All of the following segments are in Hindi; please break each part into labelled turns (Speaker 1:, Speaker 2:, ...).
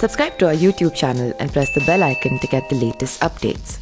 Speaker 1: Subscribe to our YouTube channel and press the bell icon to get the latest updates.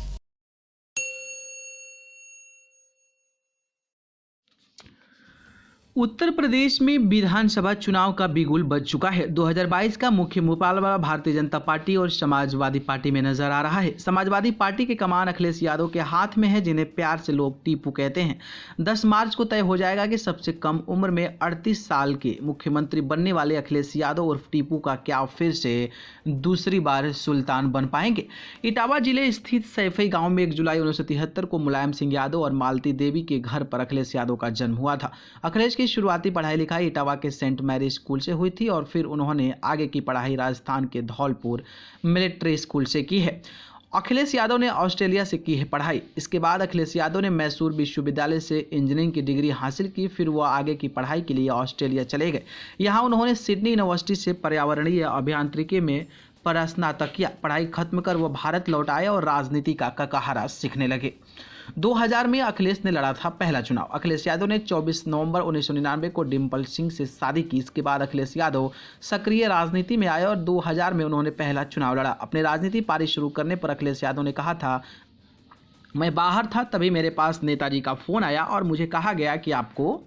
Speaker 2: Uttar Pradesh में विधानसभा चुनाव का बिगुल बज चुका है। 2022 का मुख्य मुकाबला भारतीय जनता पार्टी और समाजवादी पार्टी में नजर आ रहा है। समाजवादी पार्टी के कमान अखिलेश यादव के हाथ में है, जिन्हें प्यार से लोग टीपू कहते हैं। 10 मार्च को तय हो जाएगा कि सबसे कम उम्र में 38 साल के मुख्यमंत्री बनने वाले अखिलेश यादव उर्फ टीपू का क्या फिर से दूसरी बार सुल्तान बन पाएंगे। इटावा जिले स्थित सैफई गाँव में 1 जुलाई 1973 को मुलायम सिंह यादव और मालती देवी के घर पर अखिलेश यादव का जन्म हुआ था। अखिलेश की शुरुआती पढ़ाई लिखाई इटावा के सेंट मैरी स्कूल से हुई थी और फिर उन्होंने आगे की पढ़ाई राजस्थान के धौलपुर मिलिट्री स्कूल से की है। अखिलेश यादव ने ऑस्ट्रेलिया से की है पढ़ाई। इसके बाद अखिलेश यादव ने मैसूर विश्वविद्यालय से इंजीनियरिंग की डिग्री हासिल की। फिर वह आगे की पढ़ाई के लिए ऑस्ट्रेलिया चले गए। यहाँ उन्होंने सिडनी यूनिवर्सिटी से पर्यावरणीय अभियांत्रिकी में स्नातक किया। पढ़ाई खत्म कर वह भारत लौट आए और राजनीति का ककाहारा सीखने लगे। 2000 में अखिलेश ने लड़ा था पहला चुनाव। अखिलेश यादव ने 24 नवंबर 1999 को डिम्पल सिंह से शादी की। इसके बाद अखिलेश यादव सक्रिय राजनीति में आए और 2000 में उन्होंने पहला चुनाव लड़ा। अपने राजनीति पारी शुरू करने पर अखिलेश यादव ने कहा था, मैं बाहर था तभी मेरे पास नेताजी का फोन आया और मुझे कहा गया कि आपको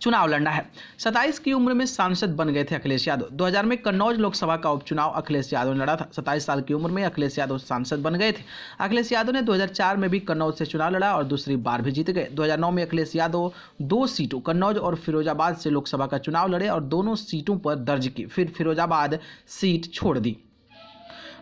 Speaker 2: चुनाव लड़ना है। 27 की उम्र में सांसद बन गए थे अखिलेश यादव। 2000 में कन्नौज लोकसभा का उपचुनाव अखिलेश यादव ने लड़ा था। 27 साल की उम्र में अखिलेश यादव सांसद बन गए थे। अखिलेश यादव ने 2004 में भी कन्नौज से चुनाव लड़ा और दूसरी बार भी जीत गए। 2009 में अखिलेश यादव 2 सीटों कन्नौज और फिरोजाबाद से लोकसभा का चुनाव लड़े और दोनों सीटों पर दर्ज की। फिर फिरोजाबाद सीट छोड़ दी।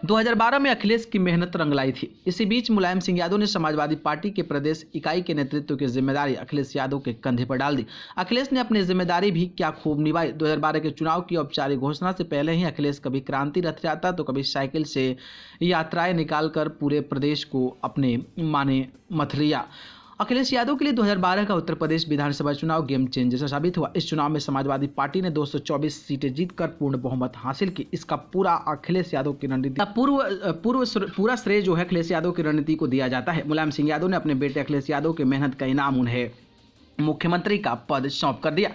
Speaker 2: 2012 में अखिलेश की मेहनत रंग लाई थी। इसी बीच मुलायम सिंह यादव ने समाजवादी पार्टी के प्रदेश इकाई के नेतृत्व की जिम्मेदारी अखिलेश यादव के कंधे पर डाल दी। अखिलेश ने अपनी जिम्मेदारी भी क्या खूब निभाई। 2012 के चुनाव की औपचारिक घोषणा से पहले ही अखिलेश कभी क्रांति रथ यात्रा तो कभी साइकिल से यात्राएं निकालकर पूरे प्रदेश को अपने माने मथ लिया। अखिलेश यादव के लिए 2012 का उत्तर प्रदेश विधानसभा चुनाव गेम चेंजर साबित हुआ। इस चुनाव में समाजवादी पार्टी ने 224 सीटें जीतकर पूर्ण बहुमत हासिल की। इसका पूरा अखिलेश यादव की रणनीति पूरा श्रेय जो है अखिलेश यादव की रणनीति को दिया जाता है। मुलायम सिंह यादव ने अपने बेटे अखिलेश यादव की मेहनत का इनाम उन्हें मुख्यमंत्री का पद सौंप कर दिया।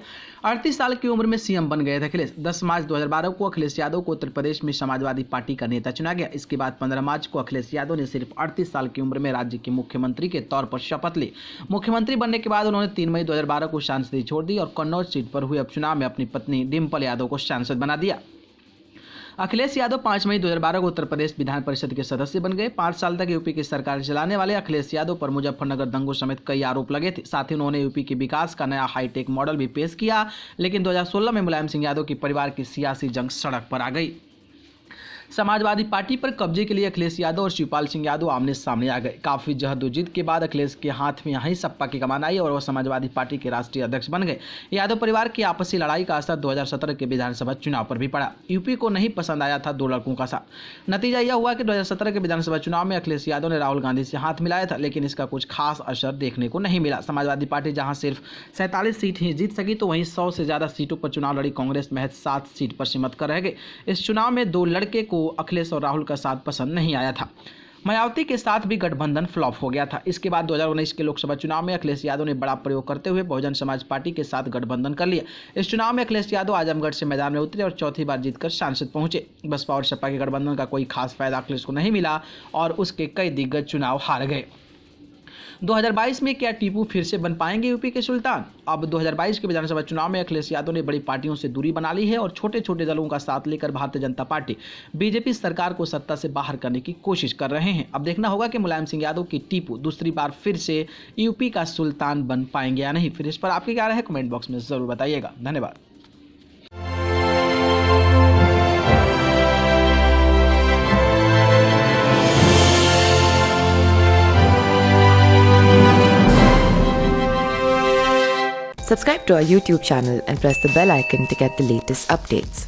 Speaker 2: 38 साल की उम्र में सीएम बन गए थे अखिलेश। 10 मार्च 2012 को अखिलेश यादव को उत्तर प्रदेश में समाजवादी पार्टी का नेता चुना गया। इसके बाद 15 मार्च को अखिलेश यादव ने सिर्फ 38 साल की उम्र में राज्य के मुख्यमंत्री के तौर पर शपथ ली। मुख्यमंत्री बनने के बाद उन्होंने 3 मई 2012 को सांसदी छोड़ दी और कन्नौज सीट पर हुए उपचुनाव में अपनी पत्नी डिम्पल यादव को सांसद बना दिया। अखिलेश यादव 5 मई 2012 को उत्तर प्रदेश विधान परिषद के सदस्य बन गए। 5 साल तक यूपी की सरकार चलाने वाले अखिलेश यादव पर मुजफ्फरनगर दंगों समेत कई आरोप लगे थे। साथ ही उन्होंने यूपी के विकास का नया हाईटेक मॉडल भी पेश किया। लेकिन 2016 में मुलायम सिंह यादव की परिवार की सियासी जंग सड़क पर आ गई। समाजवादी पार्टी पर कब्जे के लिए अखिलेश यादव और शिवपाल सिंह यादव आमने सामने आ गए। काफी जहदोजहद के बाद अखिलेश के हाथ में यहीं सपा की कमान आई और वह समाजवादी पार्टी के राष्ट्रीय अध्यक्ष बन गए। यादव परिवार की आपसी लड़ाई का असर 2017 के विधानसभा चुनाव पर भी पड़ा। यूपी को नहीं पसंद आया था 2 लड़कों का साथ। नतीजा यह हुआ कि 2017 के विधानसभा चुनाव में अखिलेश यादव ने राहुल गांधी से हाथ मिलाया था, लेकिन इसका कुछ खास असर देखने को नहीं मिला। समाजवादी पार्टी जहां सिर्फ 47 सीट ही जीत सकी तो वहीं 100 से ज्यादा सीटों पर चुनाव लड़ी कांग्रेस महज 7 सीट पर सिमट कर रह गए। इस चुनाव में 2 लड़के को अखिलेश और राहुल का साथ पसंद नहीं आया था। मायावती के साथ भी गठबंधन फ्लॉप हो गया था। इसके बाद 2019 के लोकसभा चुनाव में अखिलेश यादव ने बड़ा प्रयोग करते हुए बहुजन समाज पार्टी के साथ गठबंधन कर लिया। इस चुनाव में अखिलेश यादव आजमगढ़ से मैदान में उतरे और चौथी बार जीतकर सांसद पहुंचे। बसपा और सपा के गठबंधन का कोई खास फायदा अखिलेश को नहीं मिला और उसके कई दिग्गज चुनाव हार गए। 2022 में क्या टीपू फिर से बन पाएंगे यूपी के सुल्तान? अब 2022 के विधानसभा चुनाव में अखिलेश यादव ने बड़ी पार्टियों से दूरी बना ली है और छोटे छोटे दलों का साथ लेकर भारतीय जनता पार्टी बीजेपी सरकार को सत्ता से बाहर करने की कोशिश कर रहे हैं। अब देखना होगा कि मुलायम सिंह यादव की टीपू दूसरी बार फिर से यूपी का सुल्तान बन पाएंगे या नहीं। फिर इस पर आपकी क्या राय है, कमेंट बॉक्स में जरूर बताइएगा। धन्यवाद।
Speaker 1: Subscribe to our YouTube channel and press the bell icon to get the latest updates.